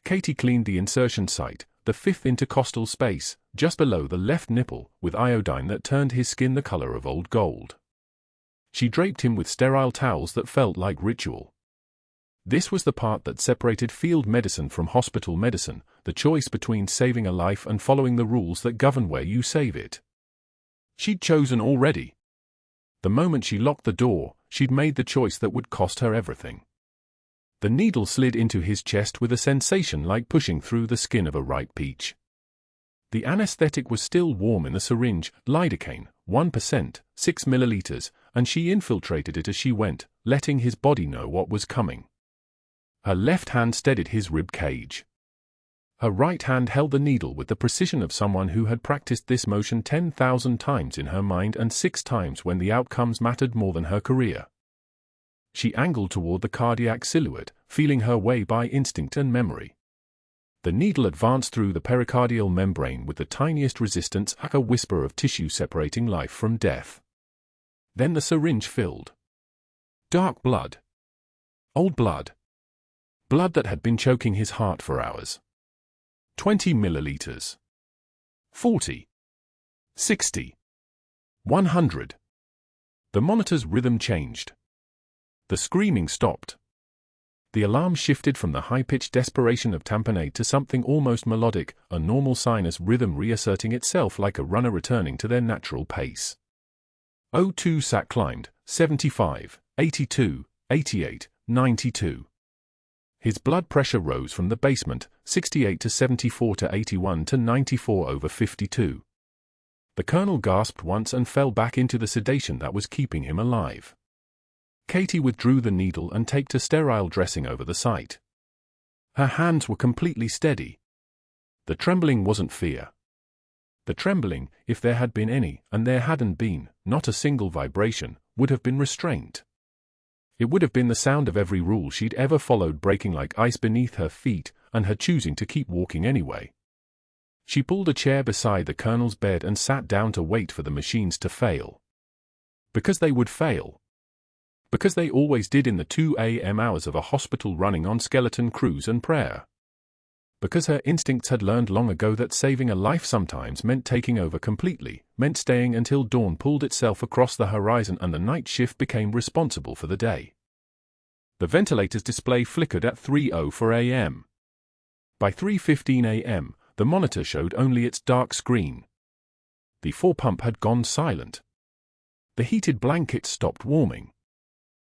Katie cleaned the insertion site, the 5th intercostal space, just below the left nipple, with iodine that turned his skin the color of old gold. She draped him with sterile towels that felt like ritual. This was the part that separated field medicine from hospital medicine, the choice between saving a life and following the rules that govern where you save it. She'd chosen already. The moment she locked the door, she'd made the choice that would cost her everything. The needle slid into his chest with a sensation like pushing through the skin of a ripe peach. The anesthetic was still warm in the syringe, lidocaine, 1%, 6 milliliters, and she infiltrated it as she went, letting his body know what was coming. Her left hand steadied his rib cage. Her right hand held the needle with the precision of someone who had practiced this motion 10,000 times in her mind and 6 times when the outcomes mattered more than her career. She angled toward the cardiac silhouette, feeling her way by instinct and memory. The needle advanced through the pericardial membrane with the tiniest resistance, like a whisper of tissue separating life from death. Then the syringe filled. Dark blood. Old blood. Blood that had been choking his heart for hours. 20 milliliters. 40. 60. 100. The monitor's rhythm changed. The screaming stopped. The alarm shifted from the high-pitched desperation of tamponade to something almost melodic, a normal sinus rhythm reasserting itself like a runner returning to their natural pace. O2 sat climbed, 75, 82, 88, 92. His blood pressure rose from the basement, 68 to 74 to 81 to 94 over 52. The colonel gasped once and fell back into the sedation that was keeping him alive. Katie withdrew the needle and taped a sterile dressing over the site. Her hands were completely steady. The trembling wasn't fear. The trembling, if there had been any, and there hadn't been, not a single vibration, would have been restraint. It would have been the sound of every rule she'd ever followed breaking like ice beneath her feet, and her choosing to keep walking anyway. She pulled a chair beside the colonel's bed and sat down to wait for the machines to fail. Because they would fail. Because they always did in the 2 a.m. hours of a hospital running on skeleton crews and prayer. Because her instincts had learned long ago that saving a life sometimes meant taking over completely, meant staying until dawn pulled itself across the horizon and the night shift became responsible for the day. The ventilator's display flickered at 3:04 a.m. By 3:15 a.m., the monitor showed only its dark screen. The 4-pump had gone silent. The heated blankets stopped warming.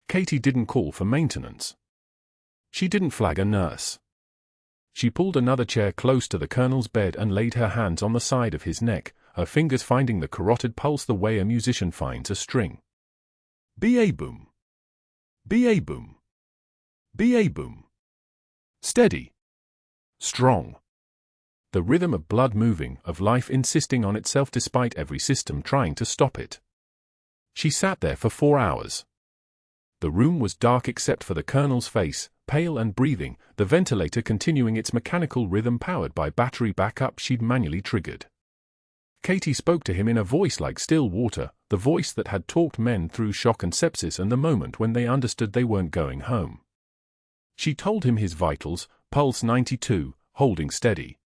Katie didn't call for maintenance. She didn't flag a nurse. She pulled another chair close to the colonel's bed and laid her hands on the side of his neck, her fingers finding the carotid pulse the way a musician finds a string. B-A boom. B-A boom. B-A boom. Steady. Strong. The rhythm of blood moving, of life insisting on itself despite every system trying to stop it. She sat there for 4 hours. The room was dark except for the colonel's face, pale and breathing, the ventilator continuing its mechanical rhythm powered by battery backup she'd manually triggered. Katie spoke to him in a voice like still water, the voice that had talked men through shock and sepsis and the moment when they understood they weren't going home. She told him his vitals, pulse 92, holding steady.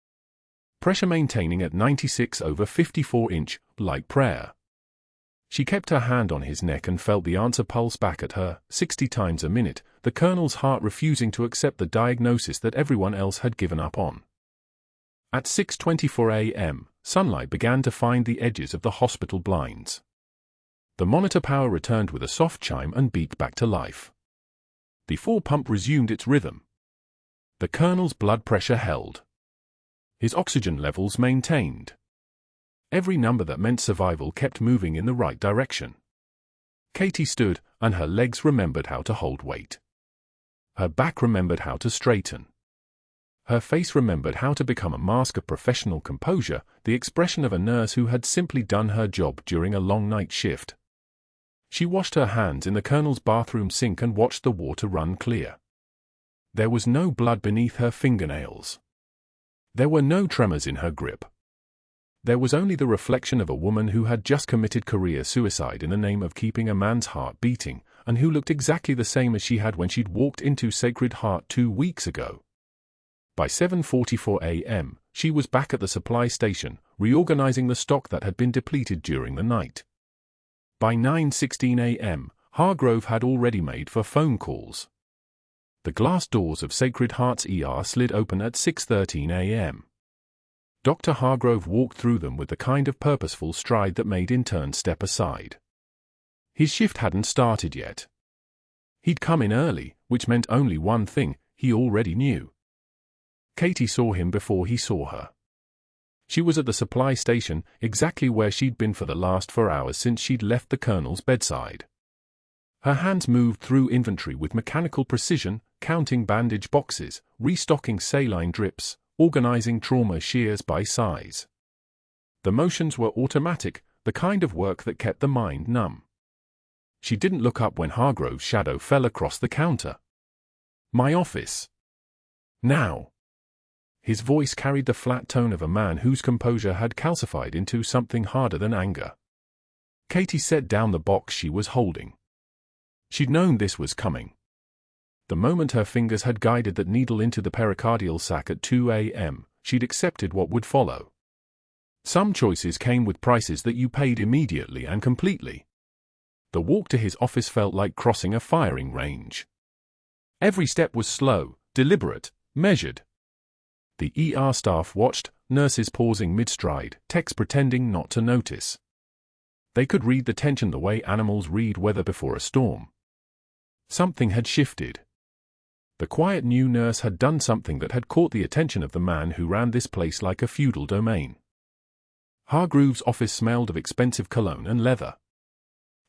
Pressure maintaining at 96 over 54 inch, like prayer. She kept her hand on his neck and felt the answer pulse back at her, 60 times a minute, the colonel's heart refusing to accept the diagnosis that everyone else had given up on. At 6:24 a.m., sunlight began to find the edges of the hospital blinds. The monitor power returned with a soft chime and beat back to life. The 4-pump resumed its rhythm. The colonel's blood pressure held. His oxygen levels maintained. Every number that meant survival kept moving in the right direction. Katie stood, and her legs remembered how to hold weight. Her back remembered how to straighten. Her face remembered how to become a mask of professional composure, the expression of a nurse who had simply done her job during a long night shift. She washed her hands in the colonel's bathroom sink and watched the water run clear. There was no blood beneath her fingernails. There were no tremors in her grip. There was only the reflection of a woman who had just committed career suicide in the name of keeping a man's heart beating, and who looked exactly the same as she had when she'd walked into Sacred Heart 2 weeks ago. By 7:44 a.m., she was back at the supply station, reorganizing the stock that had been depleted during the night. By 9:16 a.m., Hargrove had already made 4 phone calls. The glass doors of Sacred Heart's ER slid open at 6:13 a.m. Dr. Hargrove walked through them with the kind of purposeful stride that made interns step aside. His shift hadn't started yet. He'd come in early, which meant only one thing: he already knew. Katie saw him before he saw her. She was at the supply station, exactly where she'd been for the last 4 hours since she'd left the colonel's bedside. Her hands moved through inventory with mechanical precision, counting bandage boxes, restocking saline drips, organizing trauma shears by size. The motions were automatic, the kind of work that kept the mind numb. She didn't look up when Hargrove's shadow fell across the counter. "My office. Now." His voice carried the flat tone of a man whose composure had calcified into something harder than anger. Katie set down the box she was holding. She'd known this was coming. The moment her fingers had guided that needle into the pericardial sac at 2 a.m., she'd accepted what would follow. Some choices came with prices that you paid immediately and completely. The walk to his office felt like crossing a firing range. Every step was slow, deliberate, measured. The ER staff watched, nurses pausing mid-stride, techs pretending not to notice. They could read the tension the way animals read weather before a storm. Something had shifted. The quiet new nurse had done something that had caught the attention of the man who ran this place like a feudal domain. Hargrove's office smelled of expensive cologne and leather.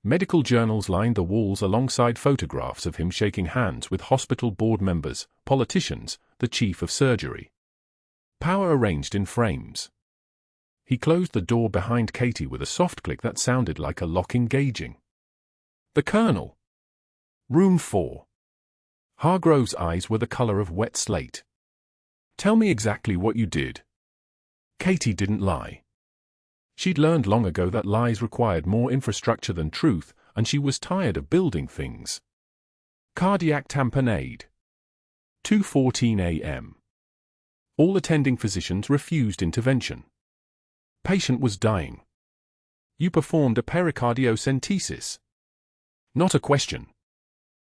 Medical journals lined the walls alongside photographs of him shaking hands with hospital board members, politicians, the chief of surgery. Power arranged in frames. He closed the door behind Katie with a soft click that sounded like a lock engaging. "The Colonel." "Room 4. Hargrove's eyes were the color of wet slate. "Tell me exactly what you did." Katie didn't lie. She'd learned long ago that lies required more infrastructure than truth, and she was tired of building things. Cardiac tamponade. 2:14 a.m. All attending physicians refused intervention. Patient was dying. You performed a pericardiocentesis. Not a question.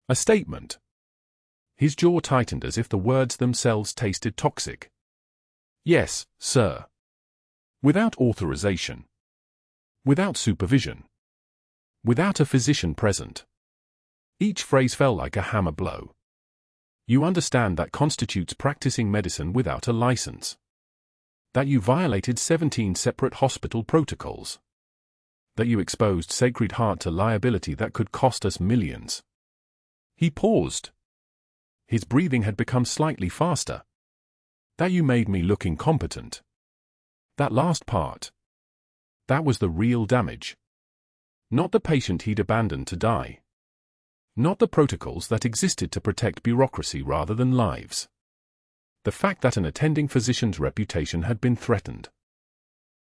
A statement. His jaw tightened as if the words themselves tasted toxic. "Yes, sir." Without authorization. Without supervision. Without a physician present. Each phrase fell like a hammer blow. You understand that constitutes practicing medicine without a license. That you violated 17 separate hospital protocols. That you exposed Sacred Heart to liability that could cost us millions. He paused. His breathing had become slightly faster. That you made me look incompetent. That last part. That was the real damage. Not the patient he'd abandoned to die. Not the protocols that existed to protect bureaucracy rather than lives. The fact that an attending physician's reputation had been threatened.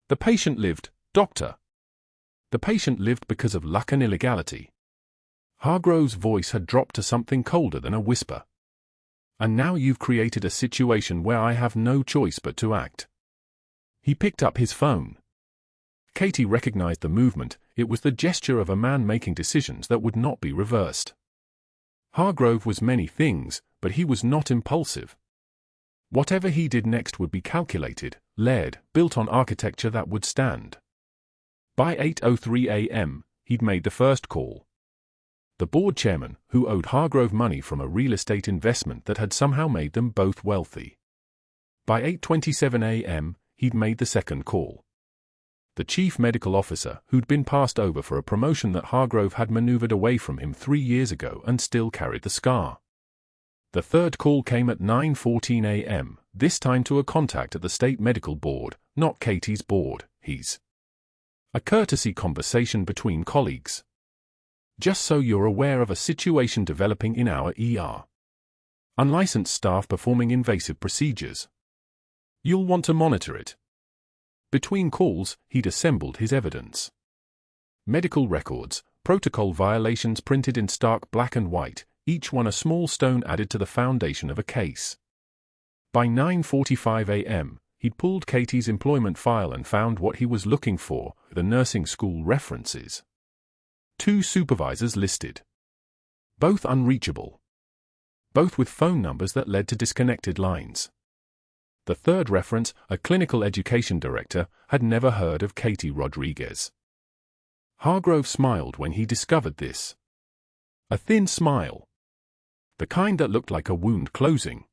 The patient lived, doctor. The patient lived because of luck and illegality. Hargrove's voice had dropped to something colder than a whisper. And now you've created a situation where I have no choice but to act. He picked up his phone. Katie recognized the movement. It was the gesture of a man making decisions that would not be reversed. Hargrove was many things, but he was not impulsive. Whatever he did next would be calculated, layered, built on architecture that would stand. By 8:03 a.m., he'd made the first call. The board chairman, who owed Hargrove money from a real estate investment that had somehow made them both wealthy. By 8:27 a.m., he'd made the second call. The chief medical officer, who'd been passed over for a promotion that Hargrove had maneuvered away from him 3 years ago and still carried the scar. The third call came at 9:14 a.m., this time to a contact at the state medical board, not Katie's board, his. A courtesy conversation between colleagues. Just so you're aware of a situation developing in our ER. Unlicensed staff performing invasive procedures. You'll want to monitor it. Between calls, he'd assembled his evidence. Medical records, protocol violations printed in stark black and white, each one a small stone added to the foundation of a case. By 9:45 a.m., he'd pulled Katie's employment file and found what he was looking for, the nursing school references. 2 supervisors listed. Both unreachable. Both with phone numbers that led to disconnected lines. The third reference, a clinical education director, had never heard of Katie Rodriguez. Hargrove smiled when he discovered this. A thin smile. The kind that looked like a wound closing.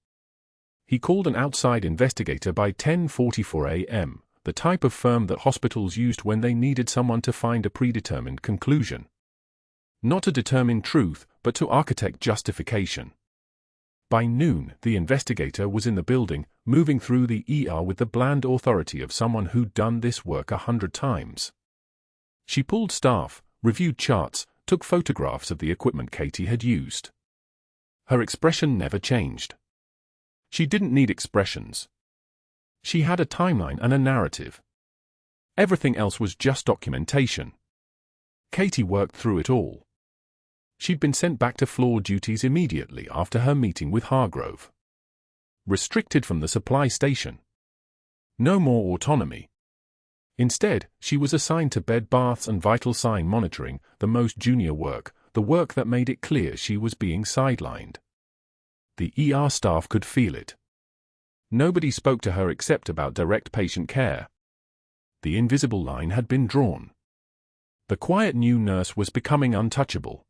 He called an outside investigator by 10:44 a.m., the type of firm that hospitals used when they needed someone to find a predetermined conclusion. Not to determine truth, but to architect justification. By noon, the investigator was in the building, moving through the ER with the bland authority of someone who'd done this work 100 times. She pulled staff, reviewed charts, took photographs of the equipment Katie had used. Her expression never changed. She didn't need expressions. She had a timeline and a narrative. Everything else was just documentation. Katie worked through it all. She'd been sent back to floor duties immediately after her meeting with Hargrove. Restricted from the supply station. No more autonomy. Instead, she was assigned to bed baths and vital sign monitoring, the most junior work, the work that made it clear she was being sidelined. The ER staff could feel it. Nobody spoke to her except about direct patient care. The invisible line had been drawn. The quiet new nurse was becoming untouchable.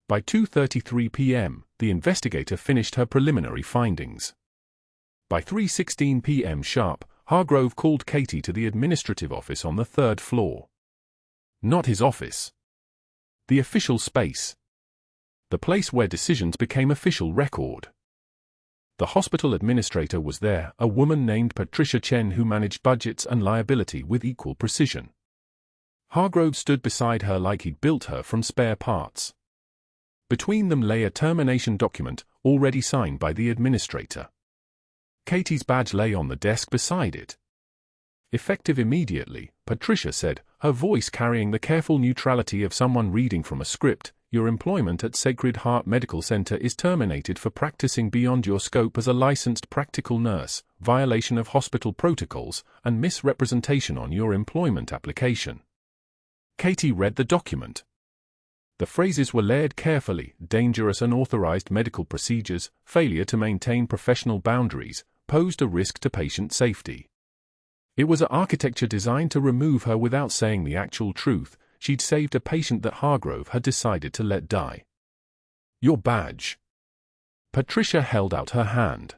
By 2:33 p.m., the investigator finished her preliminary findings. By 3:16 p.m. sharp, Hargrove called Katie to the administrative office on the 3rd floor. Not his office. The official space. The place where decisions became official record. The hospital administrator was there, a woman named Patricia Chen who managed budgets and liability with equal precision. Hargrove stood beside her like he'd built her from spare parts. Between them lay a termination document, already signed by the administrator. Katie's badge lay on the desk beside it. Effective immediately, Patricia said, her voice carrying the careful neutrality of someone reading from a script, your employment at Sacred Heart Medical Center is terminated for practicing beyond your scope as a licensed practical nurse, violation of hospital protocols, and misrepresentation on your employment application. Katie read the document. The phrases were layered carefully: dangerous unauthorized medical procedures, failure to maintain professional boundaries, posed a risk to patient safety. It was an architecture designed to remove her without saying the actual truth. She'd saved a patient that Hargrove had decided to let die. Your badge. Patricia held out her hand.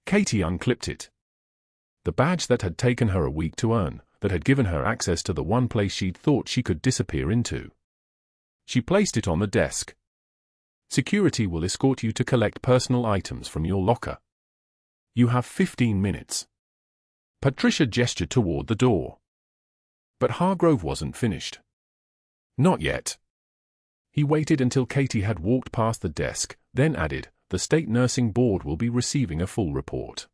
Katie unclipped it. The badge that had taken her a week to earn, that had given her access to the one place she'd thought she could disappear into. She placed it on the desk. Security will escort you to collect personal items from your locker. You have 15 minutes. Patricia gestured toward the door. But Hargrove wasn't finished. Not yet. He waited until Katie had walked past the desk, then added, the State Nursing Board will be receiving a full report.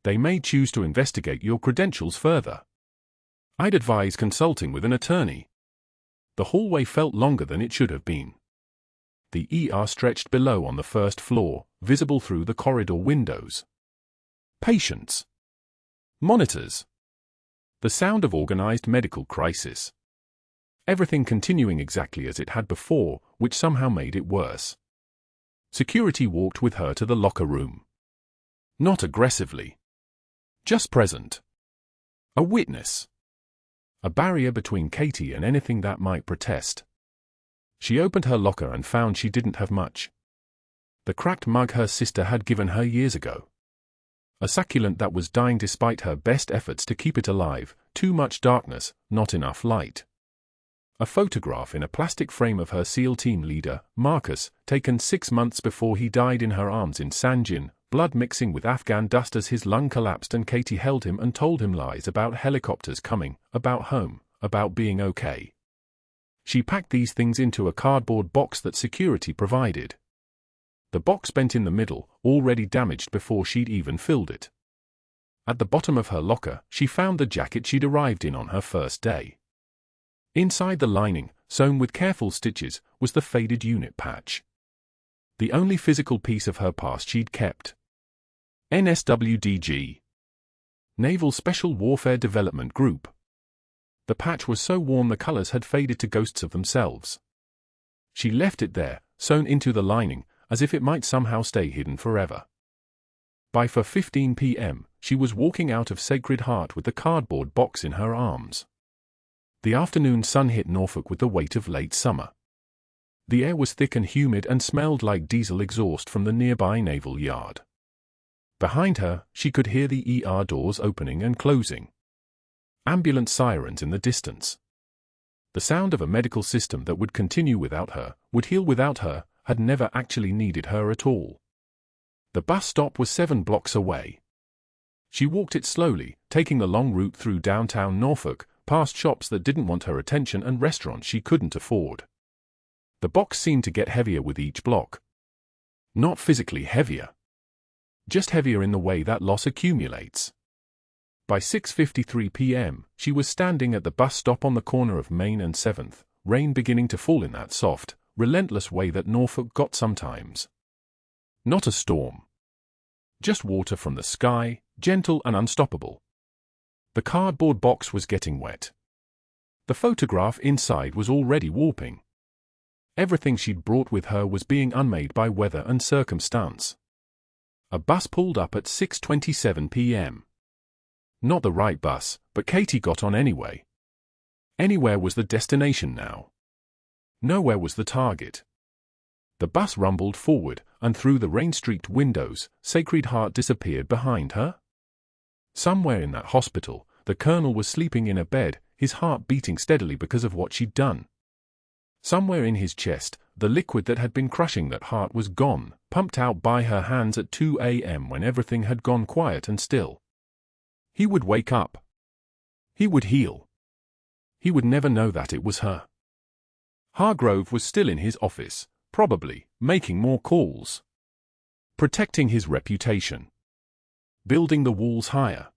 They may choose to investigate your credentials further. I'd advise consulting with an attorney. The hallway felt longer than it should have been. The ER stretched below on the 1st floor, visible through the corridor windows. Patients. Monitors. The sound of organized medical crisis. Everything continuing exactly as it had before, which somehow made it worse. Security walked with her to the locker room. Not aggressively. Just present. A witness. A barrier between Katie and anything that might protest. She opened her locker and found she didn't have much. The cracked mug her sister had given her years ago. A succulent that was dying despite her best efforts to keep it alive, Too much darkness, not enough light. A photograph in a plastic frame of her SEAL team leader, Marcus, taken 6 months before he died in her arms in Sanjin, blood mixing with Afghan dust as his lung collapsed, and Katie held him and told him lies about helicopters coming, about home, about being okay. She packed these things into a cardboard box that security provided. The box bent in the middle, already damaged before she'd even filled it. At the bottom of her locker, she found the jacket she'd arrived in on her first day. Inside the lining, sewn with careful stitches, was the faded unit patch. The only physical piece of her past she'd kept. NSWDG. Naval Special Warfare Development Group. The patch was so worn the colors had faded to ghosts of themselves. She left it there, sewn into the lining, as if it might somehow stay hidden forever. By 4:15 p.m., she was walking out of Sacred Heart with the cardboard box in her arms. The afternoon sun hit Norfolk with the weight of late summer. The air was thick and humid and smelled like diesel exhaust from the nearby naval yard. Behind her, she could hear the ER doors opening and closing. Ambulance sirens in the distance. The sound of a medical system that would continue without her, would heal without her, had never actually needed her at all. The bus stop was 7 blocks away. She walked it slowly, taking the long route through downtown Norfolk, past shops that didn't want her attention and restaurants she couldn't afford. The box seemed to get heavier with each block. Not physically heavier. Just heavier in the way that loss accumulates. By 6:53 p.m., she was standing at the bus stop on the corner of Main and 7th, rain beginning to fall in that soft, relentless way that Norfolk got sometimes. Not a storm. Just water from the sky, gentle and unstoppable. The cardboard box was getting wet. The photograph inside was already warping. Everything she'd brought with her was being unmade by weather and circumstance. A bus pulled up at 6:27 p.m. Not the right bus, but Katie got on anyway. Anywhere was the destination now. Nowhere was the target. The bus rumbled forward, and through the rain-streaked windows, Sacred Heart disappeared behind her. Somewhere in that hospital, the colonel was sleeping in a bed, his heart beating steadily because of what she'd done. Somewhere in his chest, the liquid that had been crushing that heart was gone, pumped out by her hands at 2 a.m. when everything had gone quiet and still. He would wake up. He would heal. He would never know that it was her. Hargrove was still in his office, probably, making more calls. Protecting his reputation. Building the walls higher.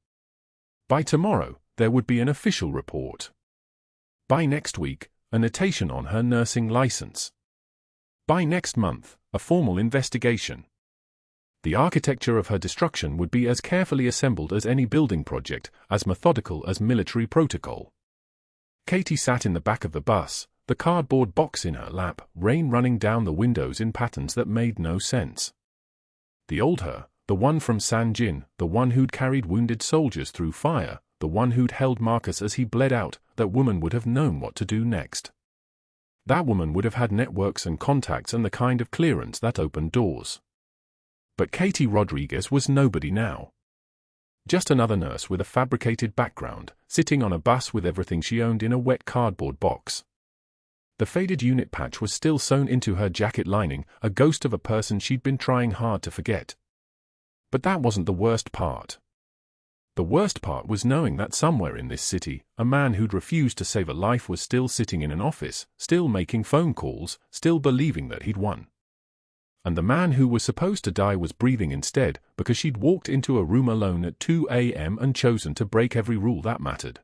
By tomorrow, there would be an official report. By next week, a notation on her nursing license. By next month, a formal investigation. The architecture of her destruction would be as carefully assembled as any building project, as methodical as military protocol. Katie sat in the back of the bus, the cardboard box in her lap, rain running down the windows in patterns that made no sense. The old her, the one from Sanjin, the one who'd carried wounded soldiers through fire, the one who'd held Marcus as he bled out, that woman would have known what to do next. That woman would have had networks and contacts and the kind of clearance that opened doors. But Katie Rodriguez was nobody now. Just another nurse with a fabricated background, sitting on a bus with everything she owned in a wet cardboard box. The faded unit patch was still sewn into her jacket lining, a ghost of a person she'd been trying hard to forget. But that wasn't the worst part. The worst part was knowing that somewhere in this city, a man who'd refused to save a life was still sitting in an office, still making phone calls, still believing that he'd won. And the man who was supposed to die was breathing instead, because she'd walked into a room alone at 2 a.m. and chosen to break every rule that mattered.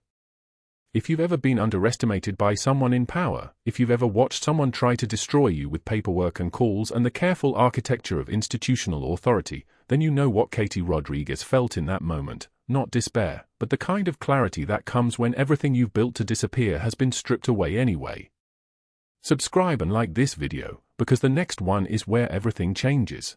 If you've ever been underestimated by someone in power, if you've ever watched someone try to destroy you with paperwork and calls and the careful architecture of institutional authority, then you know what Katie Rodriguez felt in that moment, not despair, but the kind of clarity that comes when everything you've built to disappear has been stripped away anyway. Subscribe and like this video, because the next one is where everything changes.